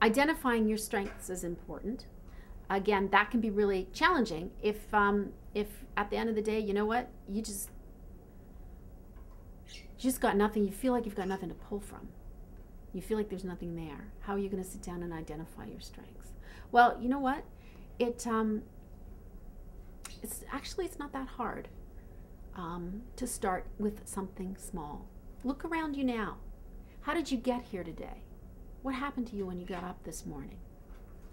Identifying your strengths is important. Again, that can be really challenging if at the end of the day, you know what, you just got nothing. You feel like you've got nothing to pull from. You feel like there's nothing there. How are you going to sit down and identify your strengths? Well, you know what? It's not that hard to start with something small. Look around you now. How did you get here today? What happened to you when you got up this morning?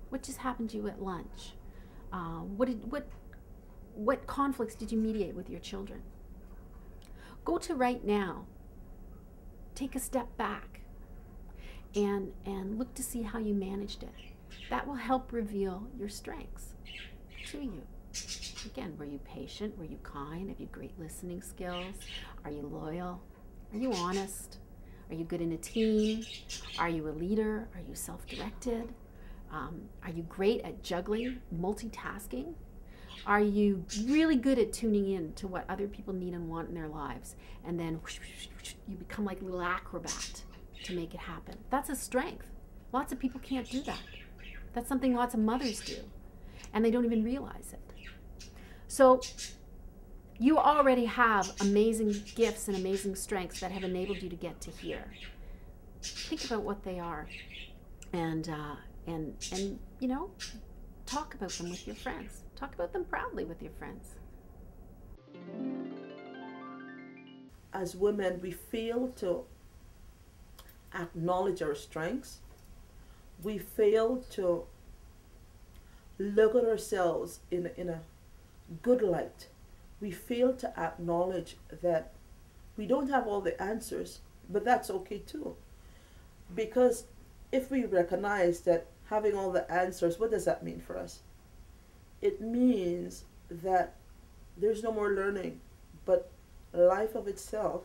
What just happened to you at lunch? What conflicts did you mediate with your children? Go to right now. Take a step back and look to see how you managed it. That will help reveal your strengths to you. Again, were you patient? Were you kind? Have you great listening skills? Are you loyal? Are you honest? Are you good in a team? Are you a leader? Are you self-directed? Are you great at juggling, multitasking? Are you really good at tuning in to what other people need and want in their lives? And then you become like a little acrobat to make it happen. That's a strength. Lots of people can't do that. That's something lots of mothers do, and they don't even realize it. So you already have amazing gifts and amazing strengths that have enabled you to get to here. Think about what they are, and you know, talk about them with your friends. Talk about them proudly with your friends. As women, we fail to acknowledge our strengths. We fail to look at ourselves in a good light. We fail to acknowledge that we don't have all the answers, but that's okay too. Because if we recognize that having all the answers, what does that mean for us? It means that there's no more learning, but life of itself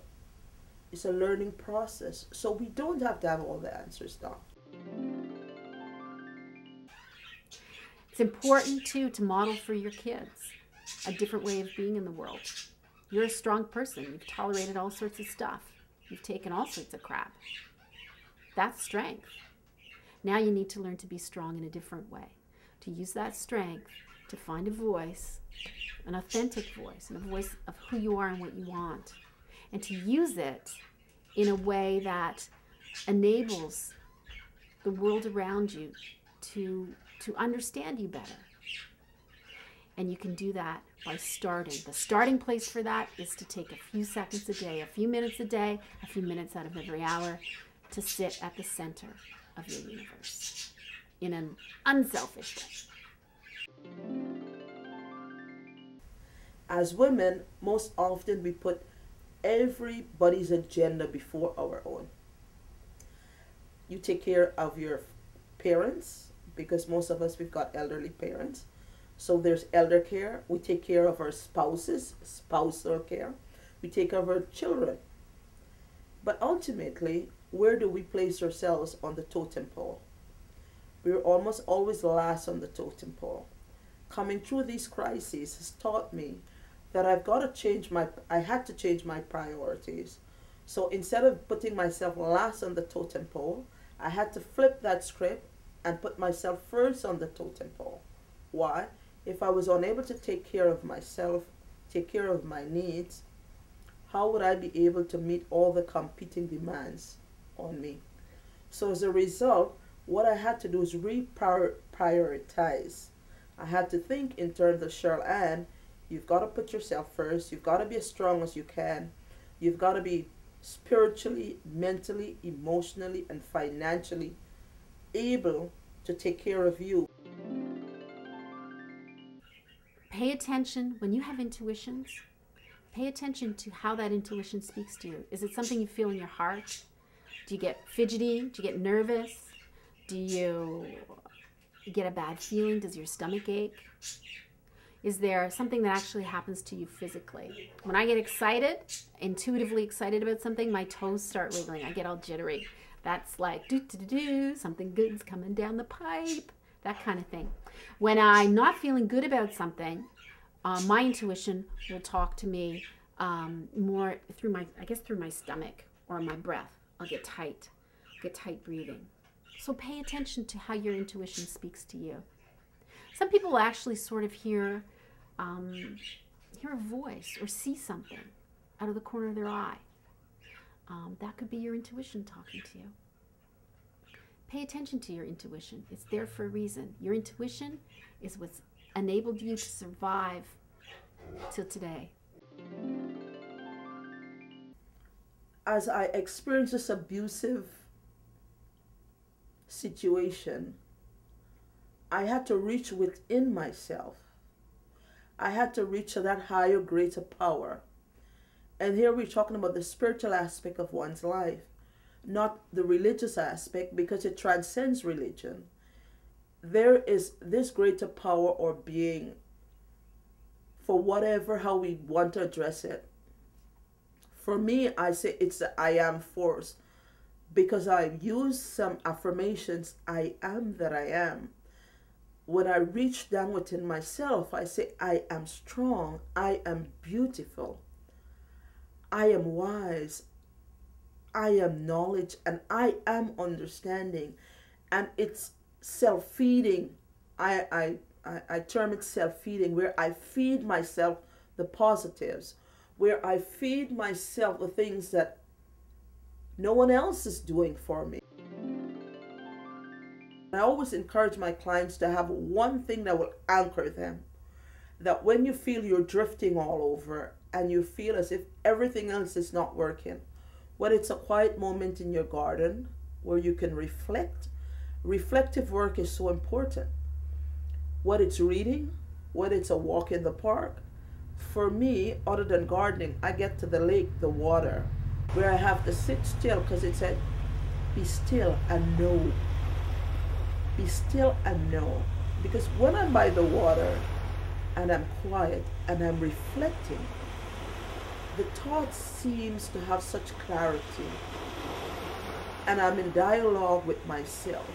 is a learning process. So we don't have to have all the answers now. It's important too to model for your kids a different way of being in the world. You're a strong person. You've tolerated all sorts of stuff. You've taken all sorts of crap. That's strength. Now you need to learn to be strong in a different way, to use that strength to find a voice, an authentic voice, and a voice of who you are and what you want, and to use it in a way that enables the world around you to understand you better. And you can do that by starting. The starting place for that is to take a few seconds a day, a few minutes a day, a few minutes out of every hour to sit at the center of your universe in an unselfish way. As women, most often we put everybody's agenda before our own. You take care of your parents, because most of us, we've got elderly parents. So there's elder care. We take care of our spouses, spousal care. We take care of our children. But ultimately, where do we place ourselves on the totem pole? We're almost always last on the totem pole. Coming through these crises has taught me that I had to change my priorities. So instead of putting myself last on the totem pole, I had to flip that script and put myself first on the totem pole. Why? If I was unable to take care of myself, take care of my needs, how would I be able to meet all the competing demands on me? So as a result, what I had to do is reprioritize. I had to think in terms of Cheryl Ann, you've got to put yourself first. You've got to be as strong as you can. You've got to be spiritually, mentally, emotionally, and financially able to take care of you. Pay attention when you have intuitions. Pay attention to how that intuition speaks to you. Is it something you feel in your heart? Do you get fidgety? Do you get nervous? Do you get a bad feeling? Does your stomach ache? Is there something that actually happens to you physically? When I get excited, intuitively excited about something, my toes start wiggling. I get all jittery. That's like, do-do-do-do, something good's coming down the pipe, that kind of thing. When I'm not feeling good about something, my intuition will talk to me more through my stomach or my breath. I'll get tight breathing. So pay attention to how your intuition speaks to you. Some people actually sort of hear a voice or see something out of the corner of their eye. That could be your intuition talking to you. Pay attention to your intuition. It's there for a reason. Your intuition is what's enabled you to survive till today. As I experienced this abusive situation, I had to reach within myself. I had to reach to that higher, greater power. And here we're talking about the spiritual aspect of one's life, not the religious aspect, because it transcends religion. There is this greater power or being, for whatever, how we want to address it. For me, I say it's the I am force, because I use some affirmations, I am that I am. When I reach down within myself, I say, I am strong, I am beautiful, I am wise, I am knowledge, and I am understanding. And it's self-feeding. I term it self-feeding, where I feed myself the positives, where I feed myself the things that no one else is doing for me. I always encourage my clients to have one thing that will anchor them. That when you feel you're drifting all over and you feel as if everything else is not working, whether it's a quiet moment in your garden where you can reflect. Reflective work is so important. Whether it's reading, whether it's a walk in the park. For me, other than gardening, I get to the lake, the water, where I have to sit still, because it said, be still and know. Be still and know. Because when I'm by the water and I'm quiet and I'm reflecting, the thought seems to have such clarity. And I'm in dialogue with myself.